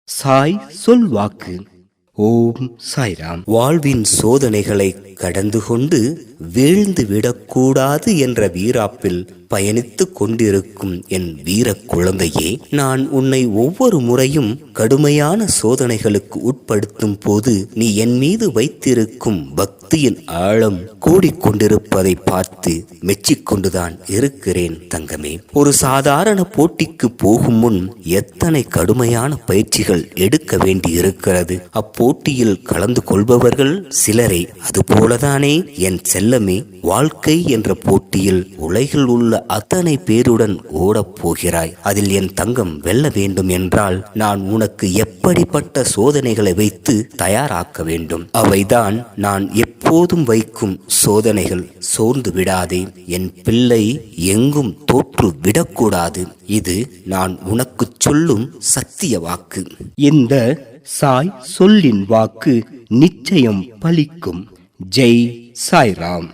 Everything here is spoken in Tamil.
சாய் சொல்வாக்கு. ஓம் சாய்ராம். வாழ்வின் சோதனைகளை கடந்து கொண்டு வீழ்ந்து விடக்கூடாது என்ற வீராப்பில் பயணித்துக் கொண்டிருக்கும் என் வீர குழந்தையே, நான் உன்னை ஒவ்வொரு முறையும் கடுமையான சோதனைகளுக்கு உட்படுத்தும் போது நீ என் மீது வைத்திருக்கும் பக்தியின் ஆழம் கூடிக்கொண்டிருப்பதை பார்த்து மெச்சிக்கொண்டுதான் இருக்கிறேன் தங்கமே. ஒரு சாதாரண போட்டிக்கு போகும் முன் எத்தனை கடுமையான பயிற்சிகள் எடுக்க வேண்டி இருக்கிறது. அப்போட்டியில் கலந்து கொள்பவர்கள் சிலரே. அதுபோலதானே என் செல்லமே, வாழ்க்கை என்ற போட்டியில் உலகில் உள்ள அத்தனை பேருடன் ஓடப் போகிறாய். அதில் என் தங்கம் வெல்ல வேண்டும் என்றால் நான் உனக்கு எப்படிப்பட்ட சோதனைகளை வைத்து தயாராக்க வேண்டும். அவைதான் நான் எப்போதும் வைக்கும் சோதனைகள். சோர்ந்து விடாதே என் பிள்ளை, எங்கும் தோற்று விடக்கூடாது. இது நான் உனக்கு சொல்லும் சத்திய வாக்கு. இந்த சாய் சொல்லின் வாக்கு நிச்சயம் பலிக்கும். ஜெய் சாய்ராம்.